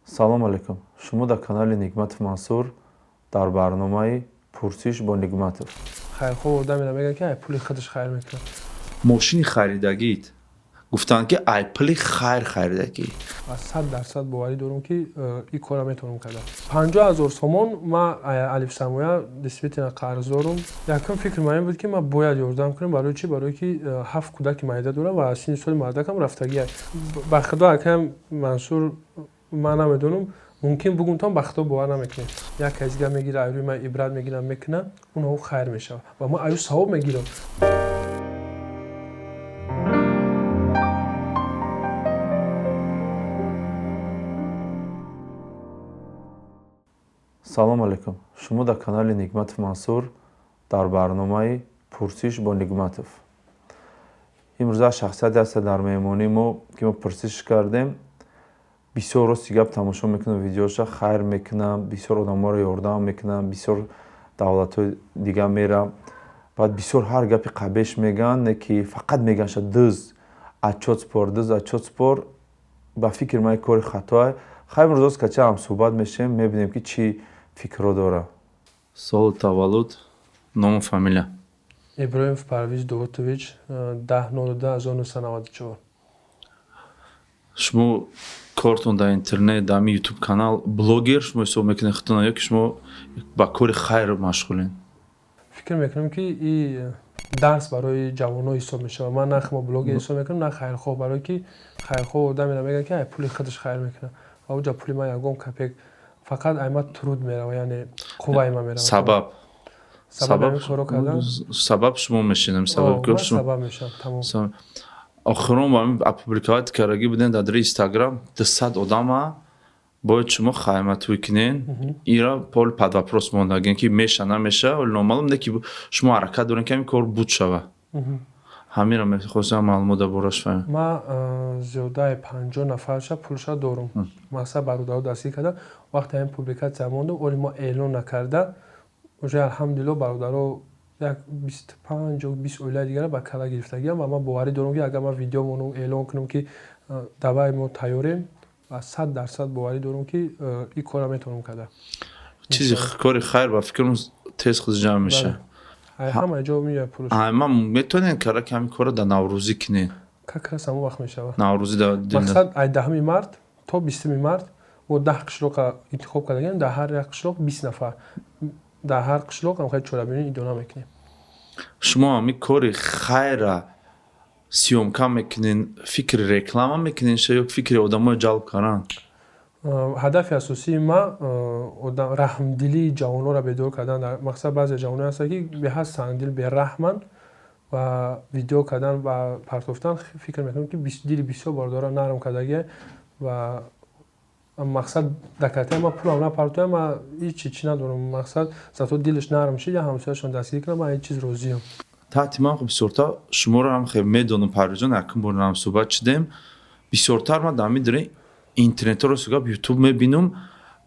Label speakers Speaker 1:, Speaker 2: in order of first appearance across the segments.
Speaker 1: салом алейкум. Шумо дар канали Нигматов Мансур дар барномаи Пурсиш бо Нигматов.
Speaker 2: Хайрхоҳ одаме намегӯяд ки ай пули худаш хайр мекунад.
Speaker 3: мошини харидагит гуфтанд ки ай пули хайр харидагӣ.
Speaker 2: Аз 100% боварӣ дорам ки ин кора метавонам кардан. 50,000 сомон ма алифсамоя действительно қарз дорам. Якум фикр маин буд ки ма бояд ёрдам кунам. Барои чӣ? Барои ки 7 кӯдаки майда дорам ва синни соли мардакам рафтагӣ аст. Ба худо акам Мансур ман намедонам мумкин бугум то ба худо бовар намекунем. Як казига мегира айрӯи ман ибрат мегирам мекунам, онҳо хайр мешавад ва ма аю савоб мегирам.
Speaker 1: салом алейкум. Шумо дар канали Нигматов Мансур дар барномаи Пурсиш бо Нигматов. имрӯза шахсияте аст дар меҳмонии мо ки мо пурсиш кардем. бисёр рости гап тамошо мекунам, видеоша хайр мекунам, бисёр одаморо ёрдам мекунам, бисёр давлатҳои дига мерам. баъд бисёр ҳар гапи қабеш мегӯянд, не ки фақат мегӯянд дӯз отчёт спор, дӯз отчёт спор. ба фикр ман кори хатое. хайр имрӯза кача ҳам суҳбат мешавем, мебинем ки чӣ фикрро дора.
Speaker 3: соли таваллуд, ному фамилия.
Speaker 2: Иброимов Парвиз Довудович, 10/02/1994.
Speaker 3: шумо кортон дар интернет дар ютуб канал блогер шумо ҳисоб мекунед худтон, ё ки шумо ба кори хайр машғулен?
Speaker 2: Фикр мекунам ки ин дарс барои ҷавонҳо ҳисоб мешавад. Ман на хмо блогер ҳисоб мекунам, на хайрхоҳ, барое ки хайрхоҳ одаме намегӯяд ки ай пули худаш хайр мекунад. ва уҷа пули ман ягон капек фақат ай ман труд мерава, яъне қувваи ман мерава.
Speaker 3: сабаб шумо мешинем.
Speaker 2: Сабаб мешам тамом.
Speaker 3: охирон ба мин опубликовать кардагӣ будем дар Instagram 200 одама бояд шумо хайматӯй кунен. ира пол под вопрос мондагин ки меша намеша, вале номаълум не ки шумо ҳаракат дорен ки ҳамин кор буд шава. ҳаминро мехостам маълумот дар бораш фаҳмем.
Speaker 2: Ман зиёдаи 50 нафарша пулша дорам. мақсад бародаро дастгир карда. вақте ҳамин публикатсия мондам, оли мо эълон накарда, уже алҳамдулилло бародаро як 25-20 оилаи дигара ба кала гирифтагиам ва ман боварӣ дорам ки агар ман видео монам эълон кунам ки даваи мо тайёрем, 100% боварӣ дорам ки ин кора метавонам карда.
Speaker 3: чизи кори хайр ба фикрам тез худ ҷамъ меша.
Speaker 2: ҳама ҷо меояд пулш.
Speaker 3: ман метавонем кара ки ҳамин кора дар наврӯзӣ кунем.
Speaker 2: как раз ҳамон вақт мешавад.
Speaker 3: наврӯзӣ
Speaker 2: мақсад ай 10 март то 20 март мо 10 қишлоқа интихоб кардагем, дар ҳар як қишлоқ 20 нафар. дар ҳар қишлоқ ҳамхои чорабинӣ идона мекунем.
Speaker 3: шумо ҳамин кори хайра сиёмка мекунен, фикри реклама мекунен ё фикри одаморо ҷалб кардан?
Speaker 2: ҳадафи асосии ман раҳмдилии ҷавонҳоро бедор кардан. мақсад баъзе ҷавонҳо ҳастанд ки беҳад сангдил, бераҳманд ва видео кардан ва партофтан фикр мекунам ки дили бисёр бародора нарм кардагӣ ва мақсад дакатаи ман пулам напартоям, ман ҳеҷ чӣ надорам. мақсад зато дилаш нарм шид, я ҳамсояшон дастгир кунам, ман ин чиз розиам.
Speaker 3: таъти ман бисёртар шуморо ҳам хеле медонам. Парвизҷон якум бор нам суҳбат шудем. бисёртар ман дар мидори интернетро сугаб ютуб мебинам.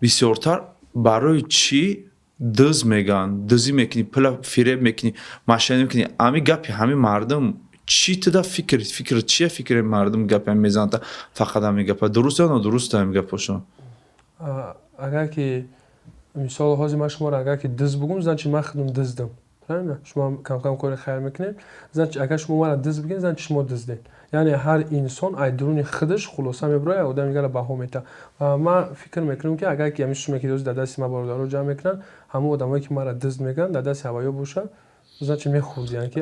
Speaker 3: бисёртар барои чӣ дӯз мегӯянд, дӯзӣ мекунӣ, пула фиреб мекунӣ, машина мекунӣ. ҳамин гапи ҳамин мардум чӣ туда фикр чия фикри мардум гапи ҳамин мезанад? фақат ҳамин гапа дуруст ё нодуруст ҳамин гапошон?
Speaker 2: агар ки мисол ҳозир ман шуморо агар ки дӯз бугум, значит ман худам дӯздам. шумо камкам кори хайр мекунед, значит агар шумо мара дӯз бигӯед, значит шумо дӯздед. яъне ҳар инсон ай дуруни худаш хулоса мебарояд, одами дигара баҳо метаҳад. ва ман фикр мекунам ки агар ки ҳамин шуме ки дӯз дар дасти ман бародаро ҷамъ мекунанд, ҳамон одамое ки мара дӯз мегӯянд дар дасти ҳаваё боша, значит мехурдиям ки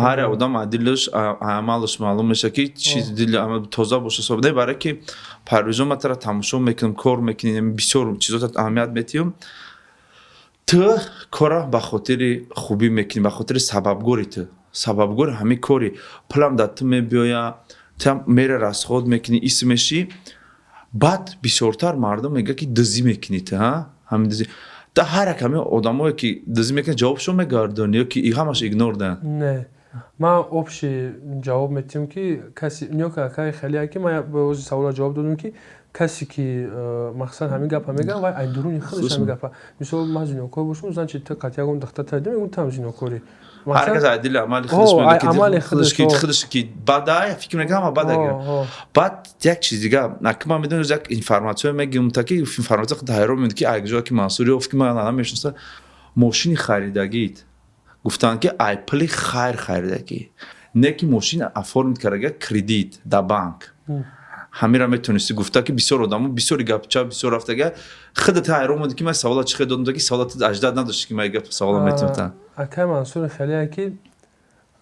Speaker 3: ҳар одам дилаш амалаш маълум меша ки чиз дил тоза боша соб не. барое ки Парвизҷон ман тара тамошо мекунам, кор мекунем, бисёр чизот аҳамият метиҳам. ту кора ба хотири хубӣ мекунӣ, ба хотири сабабгори ту. сабабгори ҳамин кори пулам дар ту мебиёя, ту мера расход мекунӣ, ис мешӣ. баъд бисёртар мардум мегӯяд ки дӯзӣ мекунӣ ту. ҳамин дӯзӣ та ҳар як ҳамин одамое ки дӯзӣ мекунад ҷавобшон мегардонӣ ё ки ҳамаш игнор дahанд?
Speaker 2: не, ما общий ҷавоб медиҳам ки каси нёка хеле ки ма ба ози савола ҷавоб додам ки касе ки мақсад ҳамин гапа мегӯяд вай ай дуруни худаш ҳамин гапа мисол ман зинокор бошам значит қати ягон духтар тайда мегӯям там зинокорӣ
Speaker 3: ҳар кас адили амали худаш мегӯяд худаш ки бада фикр мекунам ама бад агар баъд як чиз дигар ман медонам як информатсия мегӯям таки информатсия худ ҳайрон мемонад ки айҷоя ки Мансур ёфт ки ман намешнаста мошини харидагит гуфтанд ки айпли харидагӣ не ки мошина оформит кардаги кредит дар банк ҳамира метонисти гуфта ки бисёр одамо бисёри гапча бисёр рафтага худат ҳайрон будӣ ки ман савола чӣ хел додам ки саволати аҷдад надошти ки ман гап савола метонам
Speaker 2: акай Мансур хеле ки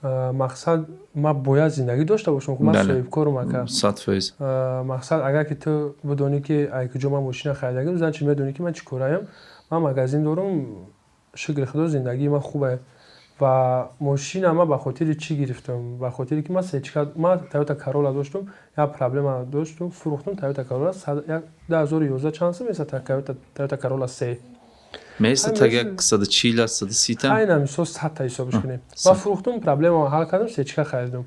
Speaker 2: мақсад ма бояд зиндагӣ дошта бошам ки ман соҳибкорум ака
Speaker 3: 100%.
Speaker 2: мақсад агар ки ту бидонӣ ки айкиҷо ман мошина харидагим занчи медонӣ ки ман чӣ кораям ман магазин дорам шукри худо зиндагии ман хубе ва мошина ма ба хотири чӣ гирифтам ба хотире ки ман Toyota Corolla доштам як проблема доштам фурӯхтам Toyota Corolla 2011 чанд сом меса Toyota Corolla 3
Speaker 3: меса так 140 130 та
Speaker 2: айна мисол 100 та ҳисобиш кунем ва фурӯхтам проблема ҳал кардам сечка харидам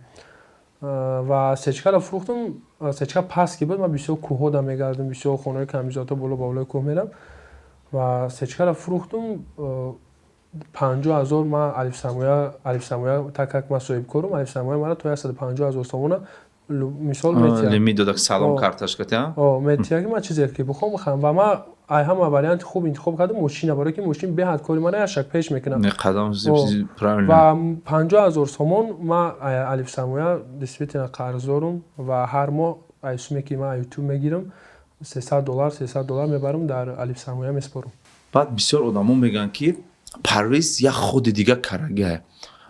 Speaker 2: ва сечкаро фурӯхтам сечка пас ки буд ман бисёр кӯҳода мегардам бисёр хонаҳои камизота боло ба болои кӯҳ мерам ва сечкаро фурӯхтам 50,000 ма алифсамоя так как ма соҳибкорум алифсамоя мара то 150,000 сомона мисол
Speaker 3: лимит дода салом карташка та
Speaker 2: метия ки ма чизе ки бихом бихам ва ма ай ҳама варианти хуб интихоб кардам мошина барои ки мошин беҳад кори мара яшак пеш мекунам
Speaker 3: қадам правильно
Speaker 2: ва 50,000 сомон ма алифсамоя действительно қарздорум ва ҳар моҳ ай суме ки ма ютуб мегирам $300 мебарам дар алифсамоя меспорам
Speaker 3: баъд бисёр одамо мегӯянд ки Парвиз як худи дига карага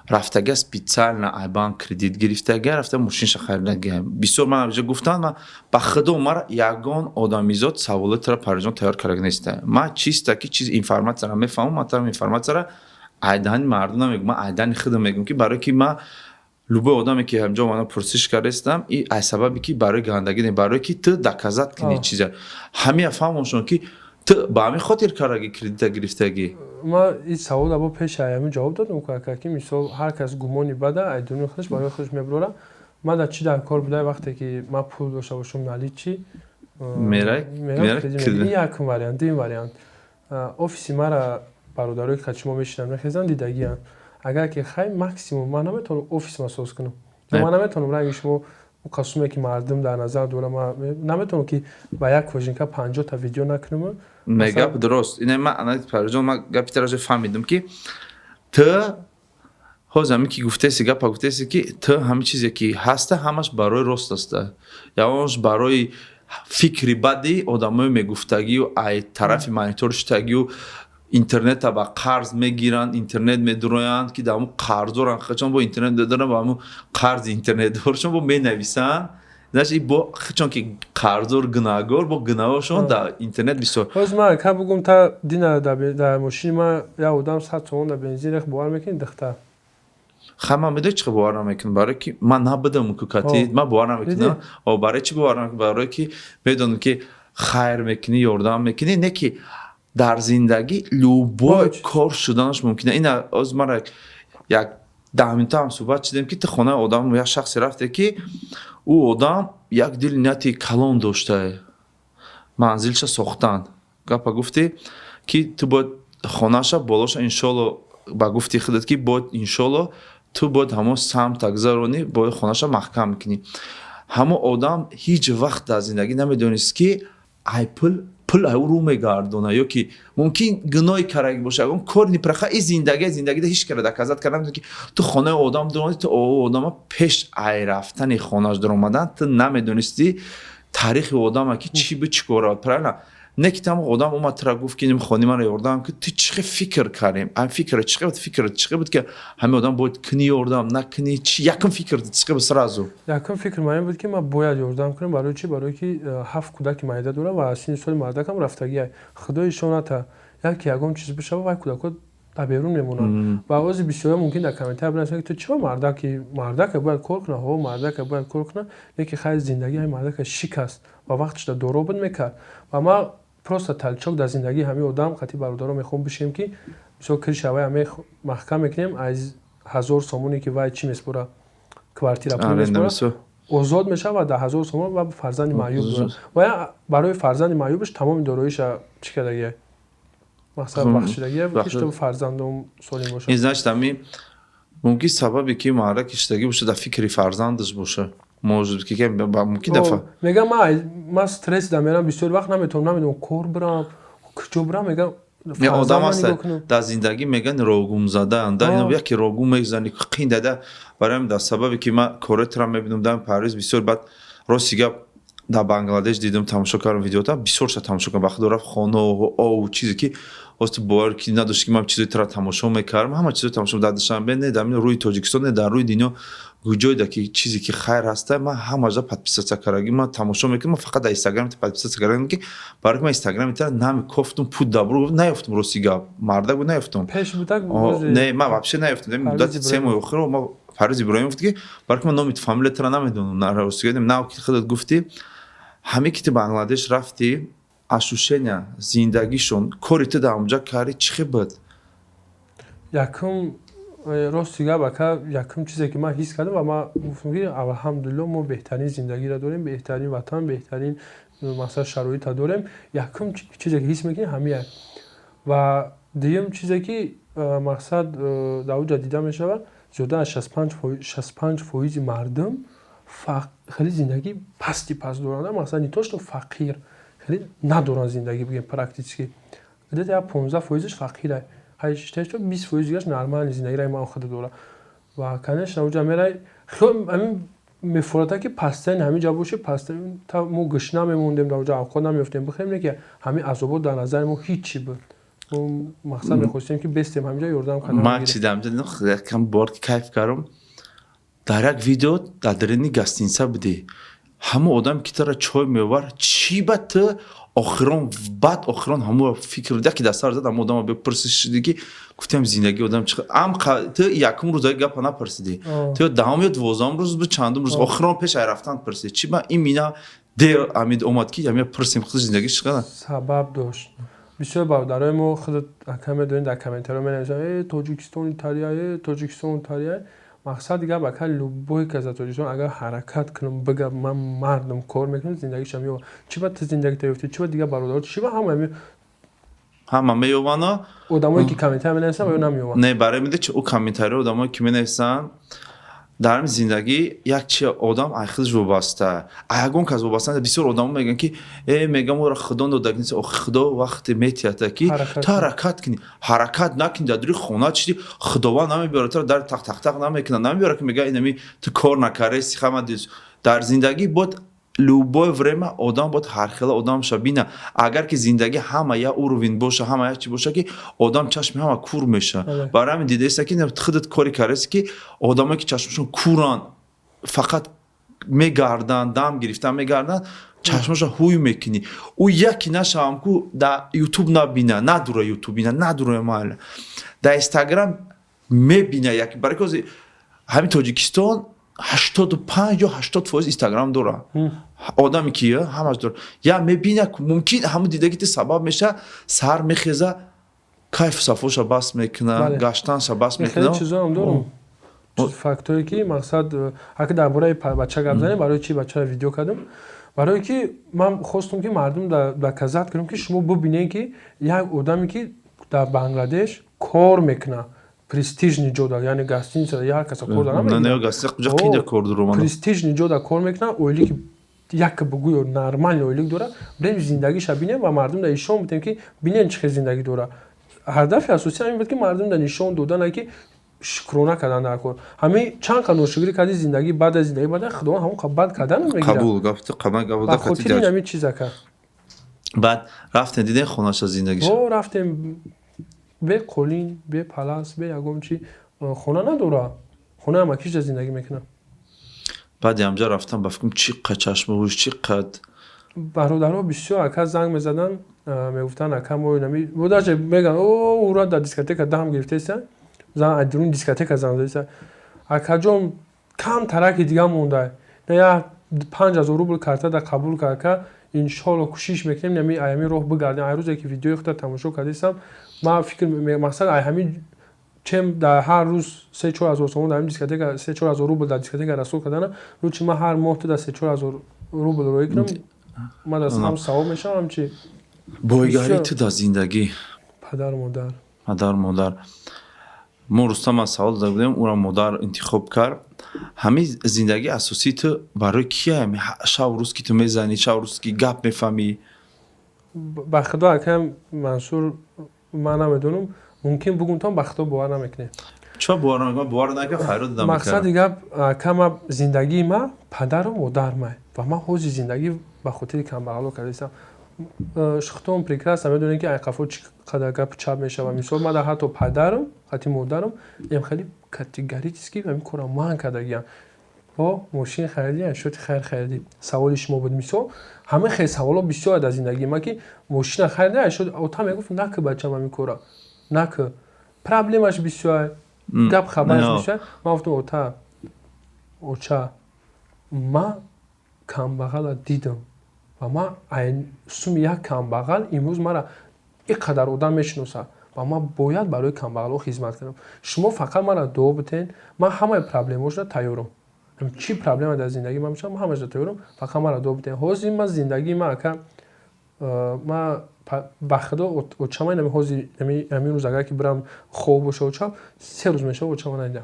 Speaker 3: рафтага специально ай банк кредит гирифтага рафта мошинша харидага бисёр ман авҷа гуфтанд ман ба худо мара ягон одамизод саволотро Парвизон тайёр карага неста ман чиста ки чиз информатсияро мефаҳмам ман тарам информатсияро айдани мардум намегӯям ман айдани худам мегӯям ки барои ки ман любой одаме ки ҳамҷо мана пурсиш кардастам и ай сабаби ки барои гандагӣ не барои ки ту доказат кини чиза ҳамия фаҳмоншон ки ту ба ҳамин хотир караги кредита гирифтагӣ
Speaker 2: ма ин савол або пеши аями ҷавоб додам ки мисол ҳар кас гумони бада ай дуруни худаш барои худаш мебурора ман дар чӣ дар кор будай вақте ки ман пул дошта бошам наличи як вариант дим вариант офиси мара бародарои ки шумо мешинанд мехезанд дидагиянд агар ки хай максимум ман наметавонам офис масоз кунам ман наметавонам ранги шумо қасуме ки мардум дар назар дорам ман наметавонам ки ба як кожинка 50 та видео накунам
Speaker 3: мегап дуруст ин ман Парвизон ман гапи таро фаҳмидам ки ту ҳозир ҳамин ки гуфтаси гапа гуфтаси ки ту ҳамин чизе ки ҳаста ҳамаш барои рост аста явонш барои фикри бади одамои мегуфтагию ай тарафи монитор шудагию интернета ба қарз мегиранд интернет медуроянд ки дамо қарздоранд чон бо интернет додоранд ба ҳамун қарзи интернетдоршон бо менависанд значит бо чон ки қарздор гунаҳгор бо гунаҳошон дар интернет бисёр
Speaker 2: ҳозир ман ка бугум та дина дар мошини ман як одам 100 сомон дар бензин рех бовар мекунӣ духтар
Speaker 3: ман медони чӣ бовар намекунам барои ки ман набудам кукати ман бовар намекунам барои чӣ бовар намекунам барои ки медонам ки хайр мекунӣ ёрдам мекунӣ не ки дар зиндагӣ любой кор шуданаш мумкина ина оз мара як 10 минута ҳам суҳбат шудем ки ту хонаи одам як шахсе рафте ки ӯ одам як дили нияти калон дошта манзилша сохтан гапа гуфтӣ ки ту бояд хонаша болоша иншоалло ба гуфти худат ки бояд иншоалло ту бояд ҳамо самта гузаронӣ бояд хонаша маҳкам кунӣ ҳамо одам ҳеҷ вақт дар зиндагӣ намедонист ки ай пул ай рӯ мегардона ё ки мумкин гуноҳи караги боша ягон кори нипраха и зиндагида ҳеҷ кара доказат карда ки ту хонаи одам дуромадӣ ту одама пеш ай рафтани хонааш дуромадан ту намедонисти таърихи одама ки чӣ бу чӣ кора правильно не ки тамоқ одам омад тура гуфт ки хони мара ёрдам ки ту чӣ фикр кардем ам фикр чӣ буд ки ҳамин одам бояд кунӣ ёрдам накунӣ чӣ якум фикр чӣ буд сразу
Speaker 2: якум фикр ман ин буд ки ман бояд ёрдам кунам барои чӣ барои ки 7 кӯдаки майда дорам ва синни соли мардакам рафтагиай худо ишоната яке ягон чиз бишава вай кӯдакҳо дар берун мемонанд ва ози бисёрия мумкин дар комментар бинависанд ки ту чиро мардаке бояд кор кунад ҳо мардаке бояд кор кунад леки хай зиндагӣ ҳамин мардаке шикаст ва вақтиша доро буд мекард ва ман просто талчок дар зиндагии ҳамин одам қатъи бародаро мехоҳам бишем ки бисёр киршавай ҳаме маҳкам мекунем 1000 сомоне ки вай чӣ меспора квартира пул
Speaker 3: аренда
Speaker 2: меспора озод мешавад дар 1000 сомон ва фарзанди маъюб дорад ва я барои фарзанди маъюбаш тамоми дороиша чӣ кардагия мақсад бахшидагия ки што фарзандам солим бошад.
Speaker 3: ин значит ами мумкин сабабе ки маъра киштагӣ боша дар фикри фарзандаш боша может ки мумкин дафа
Speaker 2: мегам ман стресс да мерам бисёр вақт намедонам кор бирам куҷо бирам мегам
Speaker 3: одам аст дар зиндагӣ меган рогумзадаанд ино яке рогум мезани қин дада барои дар сабабе ки ман коретра мебинам дар париз бисёр баъд рости гап дар Бангладеш дидам тамошо кардам видеота бисёрша тамошо кардам вақти рафт хонао ов чизе ки ости бовар ки надошт ки ман чизои тра тамошо мекардам ҳама чизо тамошо дар Душанбе не дар рӯи Тоҷикистон не дар рӯи дунё гуҷойда ки чизе ки хайр ҳаста ман ҳамаҷа подписатсия кардагӣ ман тамошо мекардам ман фақат дар Инстаграм подписатсия кардагам ки барои ки ман Инстаграми тара намекофтум пут дабру наёфтум рости гап мардагу наёфтум не ман вообще наёфтум муддати 3 моҳи охир ман Фарруз Иброҳимов ки барои ки ман номи фамилия тара намедонам на рости на ки худат гуфти ҳамин ки ту Бангладеш рафти ощущения зиндагишон кори ту дар онҷа карди чӣ хел буд
Speaker 2: якум рости гап ака якум чизе ки ман ҳис кардам ва ман гуфтам ки алҳамдулилло мо беҳтарин зиндагиро дорем беҳтарин ватан беҳтарин масалан шароитро дорем якум чизе ки ҳис мекунем ҳамин ва дуюм чизе ки мақсад дар онҷа дида мешавад зиёда аз 65% мардум хеле зиндагӣ пасти паст доранд масалан не то что фақир хеле надоранд зиндагӣ бигем практически где-то 15%-иш фақира 20% дигаш нормальни зиндагиро иман хода дора ва конечно онҷа мерай ҳамин мефората ки пастайн ҳамин ҷа боши пастайн та мо гушна мемондем дар онҷа авқот намеёфтем бихем не ки ҳамин азобот дар назари мо ҳичи буд мақсад мехостем ки бестем ҳаминҷа ёрдам кардам
Speaker 3: ман чи дамҷа якам бор кайф кардам дар як видео дар дарини гостиница будӣ ҳама одам ки тара чой меовар чӣ ба ту охирон баъд охирон ҳамо фикр яке дар сар задам одама бепурсишидӣ ки гуфтем зиндагии одам чӣ ам ту якум рӯзаи гапа напурсидӣ ту даҳум ё дувоздаҳум рӯз бу чандум рӯз охирон пеш ай рафтан пурсидӣ чӣ ба ин мина дер амид омад ки ҳамия пурсем худ зиндагӣ чӣ қадар
Speaker 2: сабаб дошт бисёр бародарои мо худат ака медонед дар комментариҳо менависанд тоҷикистони тария тоҷикистони тария мақсади гап ака любой кас аз тоҷикистон агар ҳаракат кунам бигам ман мардам кор мекунам зиндагишам ёва чӣ ба ту зиндагита ёфти чӣ ба дигар бародарот чӣ ба
Speaker 3: ҳама меёванд
Speaker 2: одамое ки комментари менависанд ё намеёванд
Speaker 3: не барои миде чи ӯ комментариҳо одамое ки менависанд дар зиндагӣ як чи одам ай худаш вобаста ягон кас вобаста бисёр одамо мегӯянд ки мегам ора худо нодагниса худо вақте метиҳада ки ту ҳаракат кунӣ ҳаракат накунӣ дар дури хона чиди худованд намебиёрад ту дар тақтақ намекунад намебиёрад ки мега инами ту кор накардаи хама дар зиндагӣ бояд любое время одам бояд ҳархела одам боша бина агар ки зиндагӣ ҳама як уровень боша ҳама як чи боша ки одам чашми ҳама кур меша барои ҳамин дидаеста ки худат кори кардаест ки одамое ки чашмашон куранд фақат мегарданд дам гирифта мегарданд чашмаша ҳуй мекунӣ ӯ яке нашавам ку дар ютуб набина надура ютуб бина надура майла дар Инстаграм мебина як барои ки ҳамин Тоҷикистон 85 ё 80% Инстаграм дора одаме ки ҳамаш дора я мебина мумкин ҳамн дидагӣ ти сабаб меша сар мехеза кайф сафоша бас мекуна гаштанша бас мекуна
Speaker 2: чизоам дорам факторе ки мақсад ака дар бораи бача гап занем барои чи бачаро видео кардам барое ки ман хостам ки мардум дар казат кунам ки шумо бубинед ки як одаме ки дар Бангладеш кор мекуна престижни ҷода яъне гостиница ҳар каса кор престижни ҷода кор мекунад оиле ки як бугӯё нормални оилик дора брем зиндагиша бинем ва мардум да нишон будем ки бинем чӣ хел зиндагӣ дора ҳадафи асосӣ ҳамин буд ки мардум да нишон додане ки шукрона кардан дар кор ҳамин чанд қа ношукрӣ карди зиндагӣ баъд аз зиндагӣ баъд худованд ҳамон қа бад кардан мегирад ба хотири ҳамин чиз ака
Speaker 3: баъд рафтем дидем хонаша зиндагиша
Speaker 2: рафтем бе қолин бе палас бе ягон чи хона надора хона амакиша зиндагӣ мекунад
Speaker 3: баъди ҳамҷа рафтам ба фикрам чӣ қа чашмовӯш чӣ қад
Speaker 2: бародарҳо бисёр ака занг мезадан мегуфтанд ака мо инами бодаше меган ура дар дискотека дам гирифтеса зан адруни дискотека зандаиса акаҷон кам тараки дига монда я 5000 рубл карта да қабул кард ака иншоалло кӯшиш мекунем нами аями роҳ бигардем ай рӯзе ки видеои худро тамошо кардесам ман фикр мақсад ай ҳамин чем дар ҳар рӯз 3-4 ҳазор сомон дар ин дискотека 3-4 ҳазор рубл дар дискотека расол кардана рӯчи ман ҳар моҳ туда 3-4 ҳазор рубл роӣ кунам ман даст ҳам савоб мешавам ҳам чи
Speaker 3: бойгарӣ ту дар зиндагӣ
Speaker 2: падару модар
Speaker 3: мадар модар мо рустам аз савол дада будем ура модар интихоб кард ҳамин зиндагии асосии ту барои кия шав рӯз ки ту мезанӣ шав рӯз ки гап мефаҳмӣ
Speaker 2: ба худо акам мансур ман намедонам мумкин бугум то ба худо бовар намекунем
Speaker 3: чура бовар накард файрод дам
Speaker 2: мақсади гап кама зиндагии ма падару модар май ва ман ҳози зиндагӣ ба хотири камбағало кардастам шухтон прекрасно медонем ки айқафо чӣ қадар гап чап мешава мисол ман ҳатто падарам ҳатти модарам ям хеле категорически ҳамин кора ман кардагиам о мошин харидӣ шоти хайр харидӣ саволи шумо буд мисол ҳамин хел саволо бисёр дар зиндагии ма ки мошина харидӣ шоти ота мегуфт накӣ бачам ҳамин кора накӣ проблемаш бисёр гап хабараш бисёр ман гуфтам ота оча ман камбағала дидам ва ман суми як камбағал имрӯз мара ин қадар одам мешиносад ва ман бояд барои камбағалҳо хизмат кунам шумо фақат мара дуо битен ман ҳамаи проблемашро тайёрам чӣ проблема дар зиндагӣ ман мешавам ҳамашро тайёрам фақат мара дуо битен ҳозир ман зиндагии ман ака ман ба худо очама инами ҳозир ҳамин рӯз агар ки бирам хоб боша очам 3 рӯз мешава очама надидам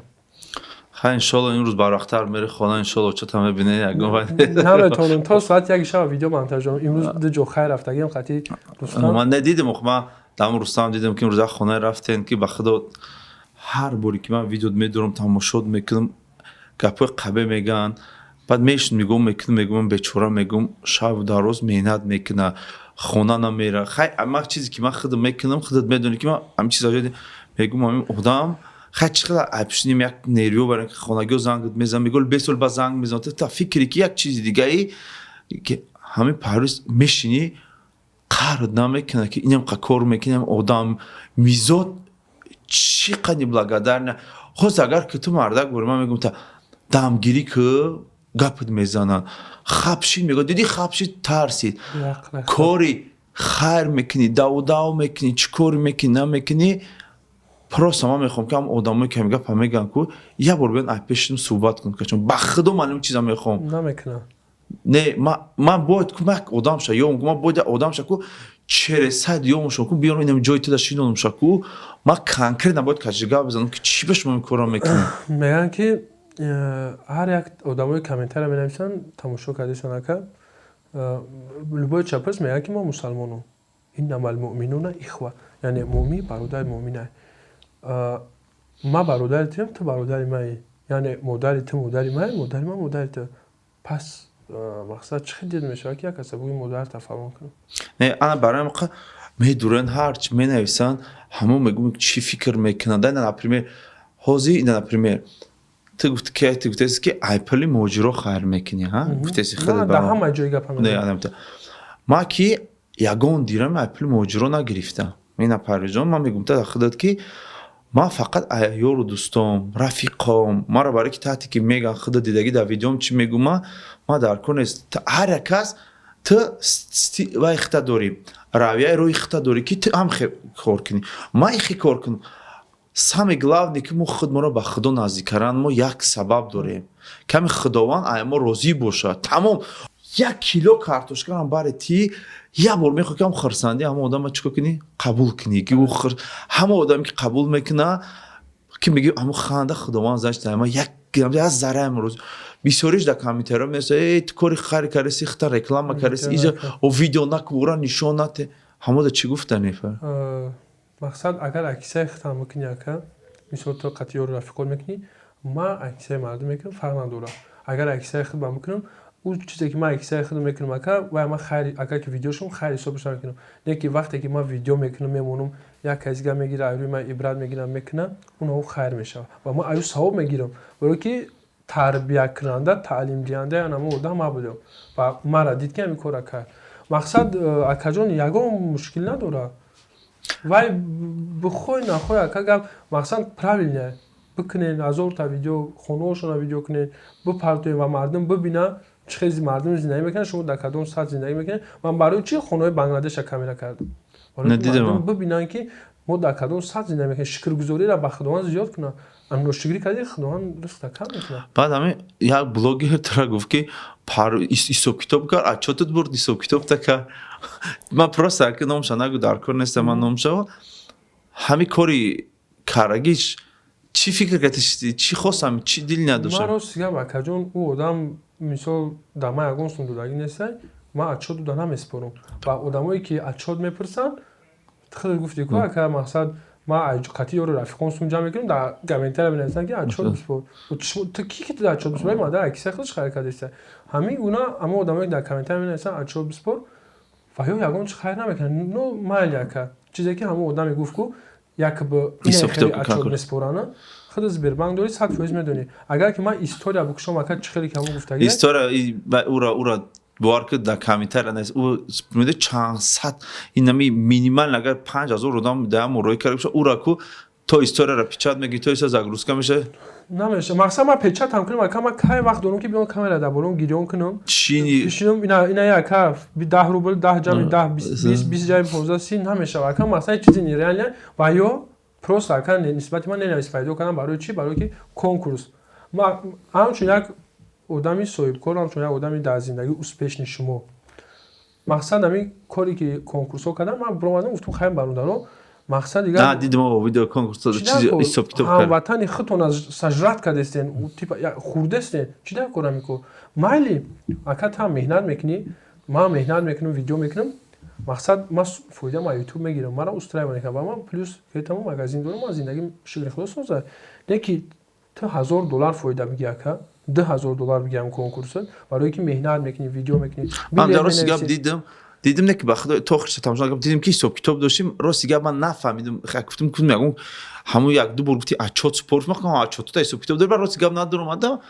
Speaker 3: ха иншолло имрӯз барвақтар мери хона иншолло очата мебинӣ ягон
Speaker 2: наметавонам то соати 1 шаба видео монтаж ҷонам имрӯз ду ҷо хай рафтагиам қати рустам
Speaker 3: ман надидим ман дам рустам дидам ки имрӯз як хона рафтен ки ба худо ҳар боре ки ман видео медорам тамошод мекунам гапҳои қабе мегӯянд баъд мешин мегӯм мекунам мегӯм бечора мегӯм шабу дароз меҳнат мекуна хона намера хай ама чизе ки ман худам мекунам худат медонӣ ки ман ҳамин чиза мегӯм ҳамин одам хай чӣ қадар айбшуним як нервиё барои хонагиҳо занг мезанам мегӯл 20 сол ба занг мезанам та фикре ки як чизи дигаи ки ҳамин парвиз мешинӣ қард намекуна ки инам қа кор мекунам одам мизод чӣ қади благодарна ҳозир агар ки ту мардак бори ман мегӯм та дамгирӣ кӣ гапат мезанад хабшин мегӯяд дидӣ хабшин тарсид кори хайр мекунӣ давдав мекунӣ чӣ кори мекунӣ намекунӣ просто ман мехоҳам ки ҳам одамое ки ҳамин гапа мегӯянд ку як бор биён айпешин суҳбат кун чун ба худо ман ин чиза мехоҳам
Speaker 2: намекунам
Speaker 3: не ман бояд ку ман як одам ша ём ман бояд як одам ша ку чересад ём ша ку биёрам инам ҷои туда шинонам ша ку ман конкретно бояд каҷи гап бизанам ки чӣ ба шумо ин корро мекунед
Speaker 2: мегӯянд ки ҳар як одамои комментария менависанд тамошо кардисан ака любой чапрас мегӯяд ки мо мусалмонам иннамал муъминуна ихва яъне муъмин бародари муъминай ман бародари туям ту бародари маи яъне модари ту модари май модари ман модари ту пас мақсад чӣ хел дид мешавад ки як каса буги модарта фаҳмон кунам
Speaker 3: не ана барои мақа медурен ҳарчи менависанд ҳамон мегӯм чӣ фикр мекунанд ина например ҳозир ина например ту гуфтеси ки айпли моҷиро хайр мекунӣ гуфтеси худат
Speaker 2: дар ҳама ҷои гапа мезанам
Speaker 3: ман ки ягон дирам айпли моҷиро нагирифтам ина парвизҷон ман мегӯм та дар худат ки ман фақат ёру дӯстом рафиқом маро барои ки таҳте ки меган худат дидагӣ дар видеом чӣ мегӯм ман дар кор нест ҳар як кас ту вай хита дорӣ равияи рӯи хита дорӣ ки ту ҳам кор кунӣ ман ихе кор кунам самое главное ки мо худ моро ба худо наздик кардан мо як сабаб дорем ками худованд ай мо розӣ бошад тамом 1 кило картошкаам бари ти як бор мехоҳ ки ҳам хурсандӣ ҳама одама чӣ кор кунӣ қабул кунӣ ки ҳама одаме ки қабул мекуна ки меги ҳамо ханда худованд зашта ман як зараам роз бисёриш дар комментария меса ту кори хайр кардеси хита реклама кардеси иҷа видео накура нишон нате ҳамода чӣ гуфтани
Speaker 2: мақсад агар аксияи хита мекунӣ ака мисол то қати ёру рафиқот мекунӣ ман аксияи мардум мекунам фарқ надорад агар аксияи худба мекунам ӯ чизе ки ман аксияи худо мекунам ака вай ман хайр агар ки видеошум хайр ҳисобаш намекунам не ки вақте ки ман видео мекунам мемонам як казига мегира айрӯи ман ибрат мегирам мекунам онао хайр мешавад ва ман аю савоб мегирам барое ки тарбиякунанда таълимдиҳандаи анамо одам ман будам ва мара дид ки ҳамин кора кард мақсад акаҷон ягон мушкил надорад вай бихоҳ нахоҳ ака гап мақсад правилне бикунен 1000 та видео хонаошона видео кунен бипартоен ва мардум бибинанд чӣ хел мардум зиндагӣ мекунанд шумо дар кадом сатҳ зиндагӣ мекунед ман барои чӣ хонаҳои бангладеша камера кардам бибинанд ки мо дар кадом сатҳ зинда мекунем шукргузориро ба худованд зиёд кунам ношукрӣ карди худованд ризқро кам мекунад.
Speaker 3: баъд ҳамин як блогер тара гуфт ки ҳисоб-китоб кар отчётат бурд ҳисоб-китобта кар ман просто ака номша нагу дар кор нестам ман номша ҳамин кори карагиш чӣ фикр кардӣ чӣ хостам чӣ дил надошта
Speaker 2: ман рост гап акаҷон ӯ одам мисол дар ман ягон сум додагӣ нестай ман отчёт дода намеспорам ва одамое ки отчёт мепурсанд худат гуфти ку ака мақсад ман қатъи ёро рафиқон сум ҷамъ мекунем дар комментария менависанд ки отчёт биспор ту ки ки ту отчёт биспорӣ мадар акиса худаш хайр кардеста ҳамин гуна ҳамон одамое ки дар комментария менависанд отчёт биспор ва ё ягон чи хайр намекунад но майли ака чизе ки ҳамон одаме гуфт ку якби инхели отчёт меспорана худат сбербанк дорӣ 100% медонӣ агар ки ман история бикушам ака чӣ хеле ки ҳамон гуфтагӣ
Speaker 3: история ура бовар кӣ дар комментария нест ӯ медони чанд сад инами минимал агар 5000 одам дар мурроӣ карда бошад ура ку то историяро печат мегирӣ то история загрузка меша
Speaker 2: намеша мақсад ман печатам кунам ака ман кай вақт дорам ки биём камера дар болом гирён кунам пишинам ина яка 10 рубл 10 ҷами 10 20 ҷами 15 30 намешава ака мақсад чизи нереальне ва ё просто ака нисбати ман ненавист пайдо кардам барои чӣ барои ки конкурс ман ҳамчун як одами соҳибкор ҳамчун як одами дар зиндагӣ успешни шумо мақсад ҳамин коре ки конкурсҳо кардам ман биромадам гуфтам хайр бародаро мақсад дигар
Speaker 3: дидим видео конкурс чизи ҳисоб-китоб кард
Speaker 2: ҳамватани худтон сажрат кардестен типа хурдестен чӣ дар кора мекун майли ака та меҳнат мекунӣ ман меҳнат мекунам видео мекунам мақсад ман фоида ма ютуб мегирам мара устраиван мекунам ва ман плюс кетаму магазин дорам ман зиндагим шукри худо созад леки ту $1000 фоида бигӣ ака $2000 бигирам конкурсат барое ки меҳнат мекунӣ видео мекунӣ
Speaker 3: ман дар рости гап дидим не ки ба худо то хиша тамошо гап дидим ки ҳисоб-китоб доштим рости гап ман нафаҳмидам гуфтам кудум ягон ҳамон як ду бор гуфти отчёт спорт махам отчётта ҳисоб-китоб дори ба рости гап надорам ада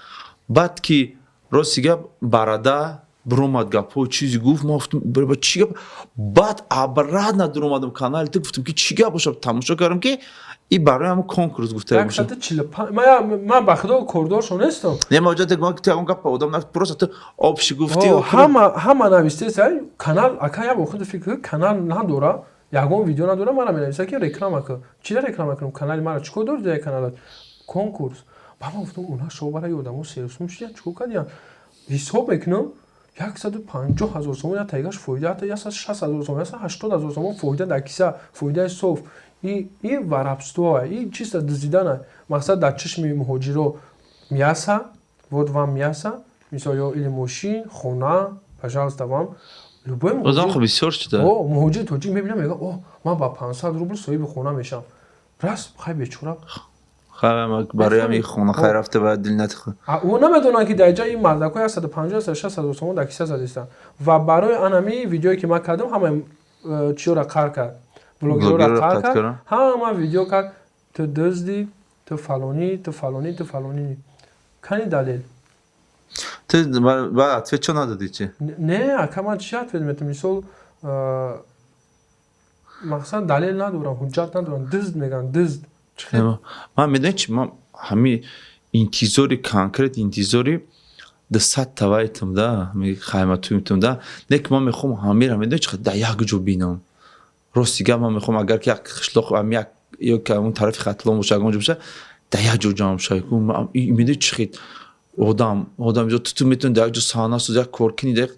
Speaker 3: баъд ки рости гап барада биромад гапҳо чизе гуфт ма гуфтам ба чӣ гап баъд абрад надорамадам канали ту гуфтам ки чӣ гап бошад тамошо кардам ки и барои ҳамон конкурс гуфта бошад
Speaker 2: 145 ман ба худо кордоршо нестам
Speaker 3: нема ҳоҷат ту ягон гап ба одам нафт просто ту обши гуфти
Speaker 2: ҳама навистеса канал ака як вохид фикр канал надора ягон видео надора мара менависа ки реклама кун чида реклама кунам канали мара чӣ кор дори дар каналат конкурс ба ман гуфтам уна шо барои одамо серусум чия чӣ кор кардиям ҳисоб мекунам 150,000 сомон як тайгаш фоида ҳатто 160,000 сомон 180,000 сомон фоида дар киса фоидаи соф и варабство и чисто дузидана мақсад дар чишми муҳоҷиро мияса вот вам мияса мисол ё или мошин хона пожалуйста вам любой муҳоҷир тоҷик мебинам мега о ман ба 500 рубл соҳиби хона мешавам рас хай бечора
Speaker 3: барои ҳамин хонахай рафта ба дил натиха
Speaker 2: ӯ намедонанд ки дар ҷои ин мардако 150-160,000 сомон дар киса задистанд ва барои анами видеое ки ман кардам ҳама чиёра қар кард блогерора қар кард ҳама видео кард ту дузди ту фалонӣ ту фалонӣ ту фалонӣ кани далел
Speaker 3: ту ба ответ чо надодӣ чи
Speaker 2: не ака ман чӣ ответ метавам мисол мақсад далел надорам ҳуҷҷат надорам дузд мегӯям дузд
Speaker 3: ман медони чи ман ҳамин интизори конкрет интизори 200 тавайтам да хайматуимтам да не ки ман мехоҳам ҳамира медони чи дар як ҷо бинам рости гап ман мехоҳам агар ки як қишлоқ як ё ки он тарафи хатлон боша ягон ҷо боша дар як ҷо ҷамъ шавад медони чӣ хит одам ту метавони дар як ҷо саҳна соз як кор кунӣ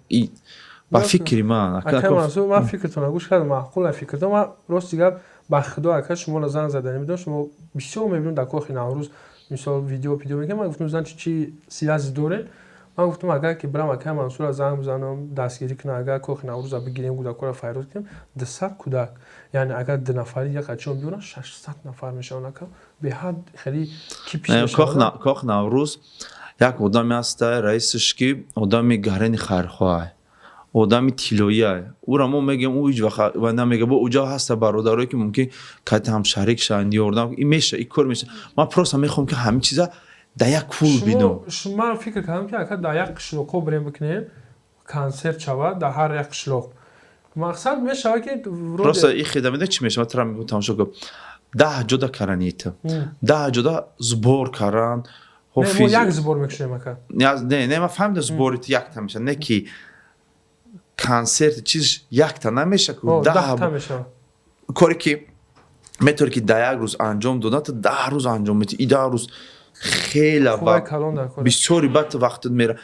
Speaker 3: ба фикри ман
Speaker 2: ман фикртона гӯш кардам маъқула фикртон ман рости гап ба худо ака шуморо занг зада намедонам шумо бисёр мебинам дар кохи наврӯз мисол видео мекунам ман гуфтам зан чӣ связи доред ман гуфтам агар ки бирам ака мансура занг бизанам дастгирӣ кунам агар кохи наврӯза бигирем гудакора файрод кунем 200 кӯдак яъне агар 2 нафари як ачон биёрам 600 нафар мешаванд ака беҳад хеле кипиш мешаванд
Speaker 3: кохи наврӯз як одаме аста раисаш ки одами гарани хайрхоҳ одами тилоя ӯро мо мегӯем ӯ ҳеҷ вақт ва намега бо уҷо ҳаста бародарое ки мумкин кати ҳамшарик шаванд ёрдам меша ин кор меша ман просто мехоҳам ки ҳамин чиза дар як пул бинам
Speaker 2: ман фикр кардам ки ака дар як қишлоқҳо бирем бикунем консерт шавад дар ҳар як қишлоқ мақсад мешавад ки
Speaker 3: просто ин хеда медони чӣ мешавад тара тамошо кун 10 ҷода каранита 10 ҷода збор каранд
Speaker 2: як збор мекушем ака
Speaker 3: не ман фаҳмидам зборит якта меша не ки консерт чиз якта намеша кори ки метори ки да як рӯз анҷом додан ту 10 рӯз анҷом медиҳӣ и 10 рӯз хела
Speaker 2: Хувай калон дар кор.
Speaker 3: бисёри бад вақтат мера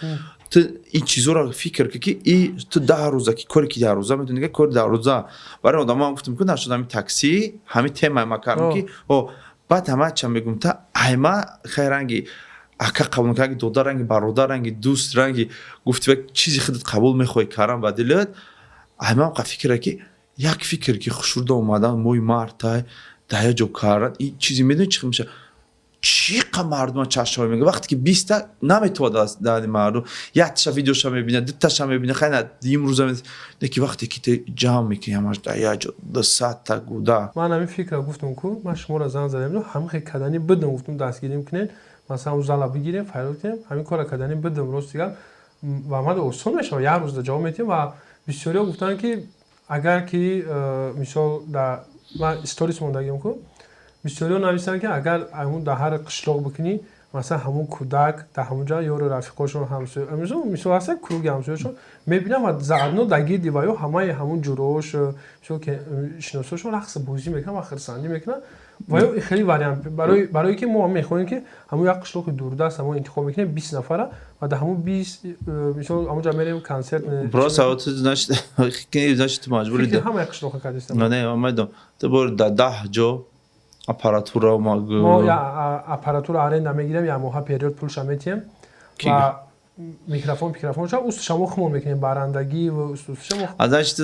Speaker 3: ту ин чизоро фикр кӣ ки и ту 10 рӯза ки коре ки 10 рӯза медонӣ ки кори 10 рӯза барои одамон гуфтам ки нашуд ҳами такси ҳами тема ма кардам ки о баъд ҳама ча мегум та айма хай ранги ака қабул мекунӣ ранги дода ранги бародар ранги дӯст ранги гуфти ва чизи худат қабул мехоҳӣ кардан ба дилат айма қа фикра ки як фикр ки хушурда омадан мои мартай да я ҷо кардан и чизи медонӣ чӣ меша чӣ қа мардума чашмои мега вақте ки 20 та наметавонад дани мардум якташа видеоша мебинад дуташа мебинад хайна имрӯза ки вақте ки те ҷамъ мекунӣ ҳамаш да я ҷо 200 та гуда
Speaker 2: ман ҳамин фикра гуфтам ку ман шуморо занг задем ҳамихе кадани бидам гуфтам дастгирӣ мекунед масалан зала бигирем файлот кунем ҳамин кора кадани бидам рости гап ва мада осон мешава як рӯзда ҷавоб метиҳем ва бисёриҳо гуфтанд ки агар ки мисол да ман сторис мондагим ку бисёриҳо нависанд ки агар ҳамун дар ҳар қишлоқ бикунӣ масалан ҳамун кӯдак дар ҳамун ҷо ёру рафиқошон ҳамсоё мисол ҳастак круги ҳамсояшон мебинам ва заадно дар гирди ваё ҳамаи ҳамун ҷурош мисол ки шиносошон рақс бозӣ мекунанд ва хирсандӣ мекунанд ваё хеле вариант барое ки мо мехоҳем ки ҳамун як қишлоқи дурдаст ҳамон интихоб мекунем 20 нафара ва дар ҳамун 20 мисол ҳамун ҷо мерем консерт
Speaker 3: просто значит ту маҷбури
Speaker 2: ҳамаи қишлоқи кадистам
Speaker 3: не майдон ту бор дар 10 ҷо аппаратура
Speaker 2: мо аппаратура аренда мегирем як моҳа период пулша метиҳем ва микрофонша усташа мо химон мекунем барандагӣ ва усташа мо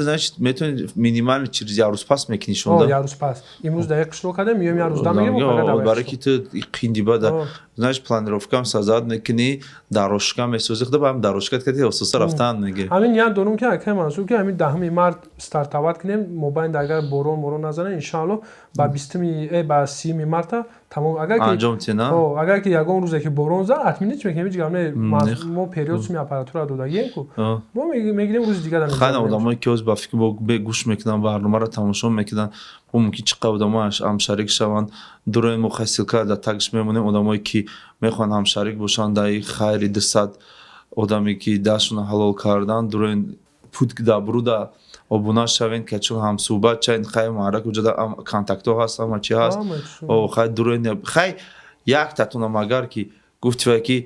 Speaker 3: значит метавонед минимални чиз як рӯз пас мекунӣ шумо
Speaker 2: як рӯз пас имрӯз дар як қишлоқ кардем миёем як рӯз дам мегирем
Speaker 3: барои ки ту қинди бада значит планировкам сазад мекунӣ дарошка месозӣ худа баам дарошкат кади ососа рафтан мегирӣ
Speaker 2: ҳамин як дорум ки акай мансур ки ҳамин 10 март стартават кунем мобайнд агар борон назанем иншаалло ба 20 ба 30 марта тамом
Speaker 3: анҷом тина
Speaker 2: агар ки ягон рӯзе ки борон зад ҳатмӣ нич мекунем ҳеҷ гап не мо период суми аппаратура додагием ку мо мегирем рӯзи дигар
Speaker 3: хайна одамое ки оз ба фикр гӯш мекунанд барномаро тамошо мекунанд бо мумкин чи қадр одамоаш ҳамшарик шаванд дурои мо хасилка дар тагиш мемонем одамое ки мехоҳанд ҳамшарик бошанд дар хайри 200 одаме ки дастшона ҳалол кардан дурои пут дар буруда обуна шавен ки чун ҳамсӯҳбат чайн хай маҳарак уҷада контактҳо ҳаст ҳама чи ҳаст хай дурои хай як татунам агар ки гуфтива ки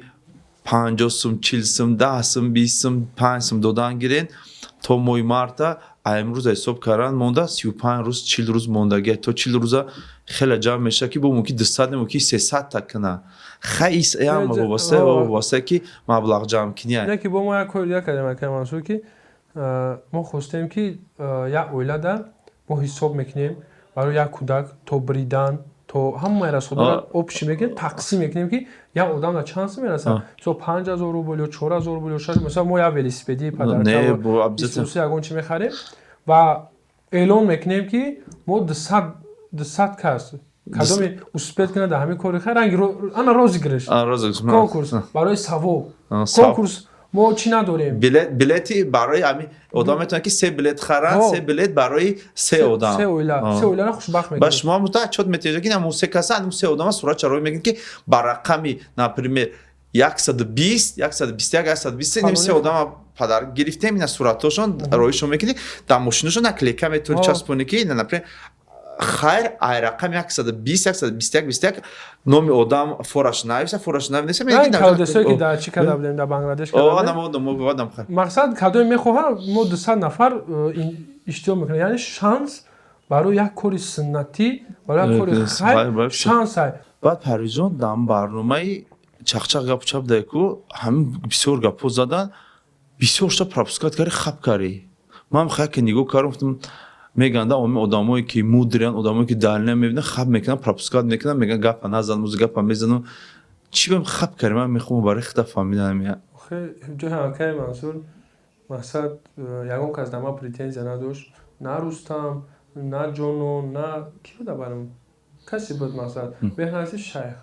Speaker 3: 50 сум 40 сум 10 сум 20 сум 5 сум додан гирен то моҳи марта имрӯз ҳисоб кардан монда 35 рӯз 40 рӯз мондагия то 40 рӯза хеле ҷамъ меша ки бо мумкин 200 мумкин 300 та кана хай ям вобаста ки маблағ ҷамъ кунӣ
Speaker 2: яки бо мо як кор дигар кардем акай мансур ки мо хостем ки як оилада мо ҳисоб мекунем барои як кӯдак то бридан то ҳамаи расходро обшӣ мекунем тақсим мекунем ки як одам дар чанд сум мерасад мисол 5000 рубл ё 4000 рубл ё 6 мисол мо як велосипеди падарка ягон чи мехарем ва эълон мекунем ки мо 200 кас кадоми успеҳ кунад дар ҳамин кори хай ранги ана розыграш конкурс барои савоб конкурс мо чӣ надорем
Speaker 3: билети барои ҳамин одам метавонад ки 3 билет харад 3 билет барои 3 одам
Speaker 2: 3 оиларо хушбахт мекунад
Speaker 3: ба шумо мутаҷҷод метавонад ки мо 3 каса ҳам 3 одама суратча роҳ мегирем ки ба рақами например 120 121 123 ним 3 одама падар гирифтем ина суратҳошон роҳишон мекунӣ дар мошинашон на клейка метавонӣ часпонӣ ки например хайр ай рақам 120 121 21 номи одам фораш нависа
Speaker 2: кадосое ки дар чи када будем дар Бангладеш мақсад кадое мехоҳад мо 200 нафар иштирок мекунем яъне шанс барои як кори суннатӣ барои як кори хайр шанс
Speaker 3: баъд парвизҷон дар барномаи чақчақ гапу чап даку ҳамин бисёр гапҳо задан бисёрша пропускат кари хаб карӣ ман хаяке нигоҳ кардам мегӯянд одамое ки мудриянд одамое ки далил мебинанд хаб мекунанд пропускат мекунанд мегӯянд гапа назан музи гапа мезанам чӣ бем хаб карӣ ман мехоҳам барои худа фаҳмидан
Speaker 2: ҷои акай мансур мақсад ягон кас дар ман претензия надошт на рустам на ҷонон на ки буда барам касе буд мақсад бехнаси шайх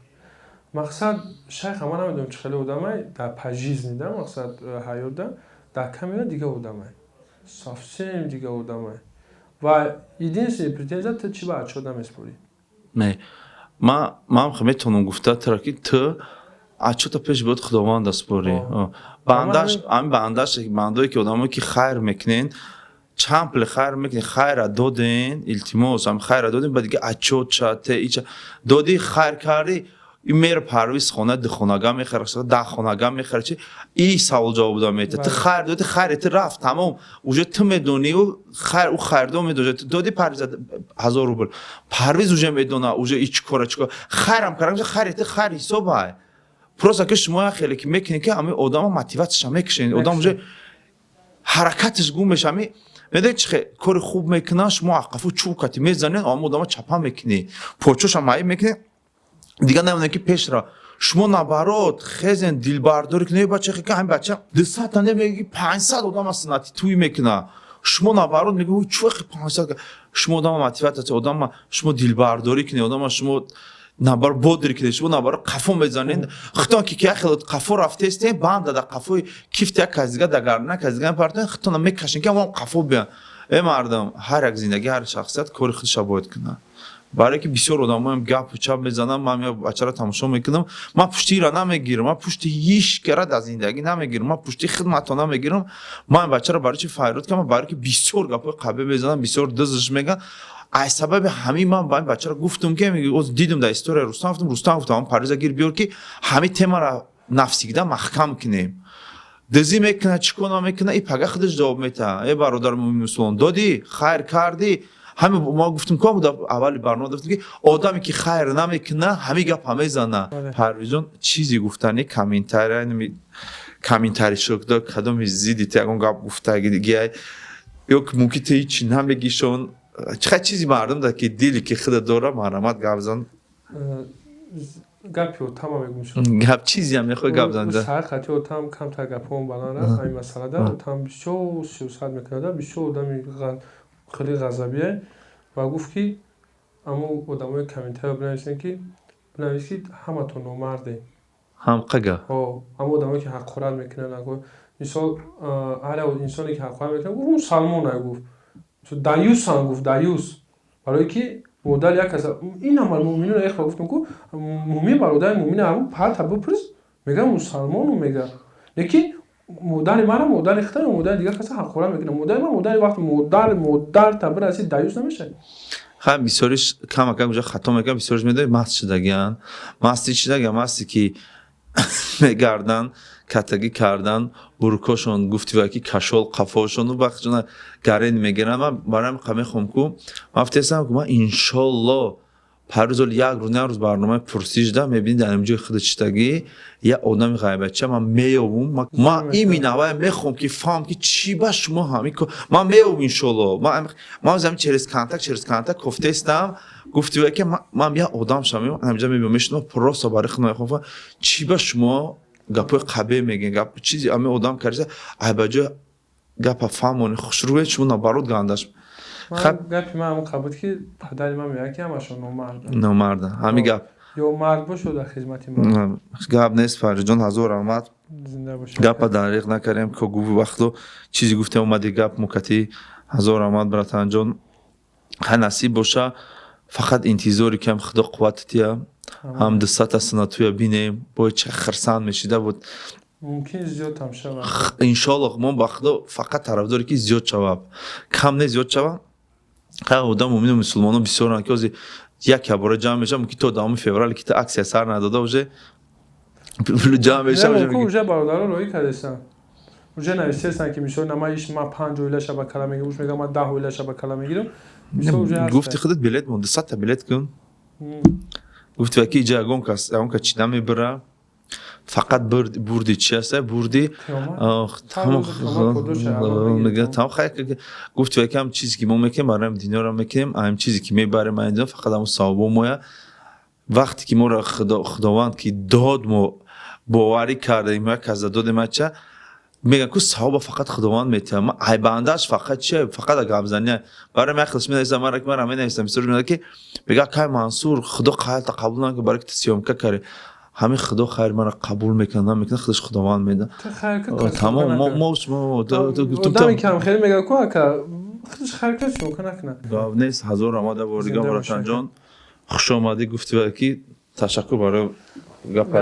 Speaker 2: мақсад шайх ама намедонам чӣ хеле одамай дар по жизни да мақсад ҳаётда дар камера дига одамай совсем дига одамай ва единственная претензия ту чӣ ба ачода меспорӣ
Speaker 3: не ман метавонам гуфта тара ки ту ачота пеш бояд худованд аспорӣ бандаш бандое ки одамое ки хайр мекунен چند پل خیر میکنی خیر دادین التماس هم خیر دادین بعد دیگه اچو چاته ایچ دادی خیر کردی این میر پرویز خونه ده خونگاه میخره ده خونگاه میخره چی این سوال جواب داد میته تو خیر دادی خیرت رفت تمام اوجه تو میدونی و خیر او خیر دو میدونه دادی پرویز 1000 روبل پرویز اوجه میدونه اوجه ایچ کاره چیکار خیرم کردم خیرت خیر حسابه просто که شما خیلی که میکنی که همه آدم موتیواتش میکشین آدم اوجه حرکتش گم میشه می میدونی چه کار خوب میکنه شما عقفو چوکاتی میزنین اما آدم چپا میکنی پوچوش هم مایی میکنی دیگه نمیدونی که پیش را شما نبرات خیزن دلبرداری کنی بچه که همین بچه 200 تا نمیگی 500 آدم سنتی توی میکنه شما نبرات میگی او چوخ 500 شما آدم موتیوات آدم شما دلبرداری کنی آدم شما نبار بودری کنی شما نبار قفو میزنین خطا که خیلی قفو رفته است باند داد قفوی کیفت یک کازیگا دگرنه کازیگا پارتن خطا میکشین که اون قفو بیان ای مردم هر یک زندگی هر شخصیت کار خودش باید کنه برای که بسیار آدم‌ها هم گپ و چپ میزنن من یا بچه را تماشا میکنم من پشتی را نمیگیرم من پشتی هیچ کرد از زندگی نمیگیرم من پشتی خدمت ها نمیگیرم من بچه را برای چی فایرات کنم برای که بسیار گپ قبه میزنن بسیار دزش میگن از سبب همین من با این بچه را گفتم که میگه دیدم در استوری رستم گفتم پریزا گیر بیار که همین تما را نفسیگدا محکم کنیم دزی میکنه چیکار میکنه ای پگه خودش جواب میده ای برادر مسلمان دادی خیر کردی همه ما گفتیم که بود اول برنامه گفتیم که آدمی که خیر نمیکنه همین گپ میزنه پرویزون چیزی گفتنی کامنتاری شد کدوم زیدی تا اون گپ گفته دیگه یک ممکن تا هیچ نمیگیشون چه چیزی مردم داره که دیلی که خود داره مرامت گپ زن
Speaker 2: گپی تمام میگم
Speaker 3: گپ چیزی هم میخواد گپ زنده
Speaker 2: سر خاطر تام کم تا گپم بالانه همین مسئله ده تام بیشو 300 میکنه بیشو آدمی خیلی غضبیه و گفت که اما آدمای کامنتر بنویسن که بنویسید همه تو نامرده
Speaker 3: هم قگه
Speaker 2: اما آدمایی که حقارت میکنن نگو مثال هر انسانی که حقارت میکنه اون سلمان نگفت دایوس هم گفت دایوس برای که مدل یک از این عمل مومنین رو اخوا گفتم که مومن برادر مومن هم پر تبو پرس میگه مسلمان میگه یکی مدل من مدل اختر مدل دیگه کسی حقارت میکنه مدل من مدل وقت مدل تبر اصلا دایوس نمیشه
Speaker 3: هم بسیارش کم اونجا خطا میکنم بسیارش میده مست شدگیان مستی شدگیان مستی که میگردن کتگی کردن بروکاشون گفتی وکی کشول قفاشون و وقت جنا گرین میگیرن من برام قمی خوم کو مفتسم که من انشالله پروزول یک روز برنامه پرسیج ده میبینید در اینجا خود چتگی یا آدمی غیبتچه من میوم ما این مینوای میخوام که فهم که چی با شما همین که من میوم انشالله ما زمین چرس کانتاک گفته استم گفتی که من بیا آدم شم همینجا میبینم میشنم پروسا برای خدمت خواهم چی با شما گپای قبه میگن گپ چیزی همه آدم کرده ای بجا گپ فهمون خوشروی شما نبارود گانداش
Speaker 2: خب گپی من همون قبول که پدر من میگه که همشون
Speaker 3: نامرده همین گپ
Speaker 2: یا مرد باشه در خدمت ما
Speaker 3: گپ نیست فرج جان حضور آمد
Speaker 2: زنده باشه
Speaker 3: گپ دریغ نکردیم که گفت وقتو چیزی گفته اومدی گپ مکتی حضور آمد براتان جان نصیب باشه فقط انتظاری کم خدا قوتتیه هم 200 تا سناتوی بینیم باید چه خرسان میشیده بود
Speaker 2: ممکن زیاد هم شود
Speaker 3: انشالله ما با خدا فقط طرفداری که زیاد شود کم نه زیاد شود خیلی آدم مومن و مسلمان بسیار که از یک بار جمع میشه ممکن تو دام فوریه که تا عکس سر نداده باشه جمع میشه
Speaker 2: ممکن اونجا برادران روی کردن اونجا نوشتن که میشه نمایش ما 5 ویلا شب کلا میگم میگم من 10 ویلا شب کلا میگیرم
Speaker 3: گفتی خودت بلیت مونده 100 تا بلیت کن گفت وکی جا اون که چی نمیبره فقط بردی چی هسته بردی تمام خیلی گفت وکی هم چیزی که ما میکنیم برای دنیا را میکنیم هم چیزی که میبریم اینجا فقط همون ثوابو مویا وقتی که ما را خداوند که داد ما باوری کرده ما که از داد ما چه میگن که ثواب فقط خداوند میده ما ای بندهش فقط چه فقط گپ زنی برای من خلاص میاد زمان که من نمیستم سر میاد که میگه که منصور خدا قبول نکنه که برای که تسیوم کنه همه خدا خیر من قبول میکنه خودش خداوند میده تمام ما
Speaker 2: آدمی کم خیلی میگه که خودش خیر کنه کنه
Speaker 3: نیست حضور آماده بوریگا براتان جان خوش آمدی گفتی که تشکر برای گپ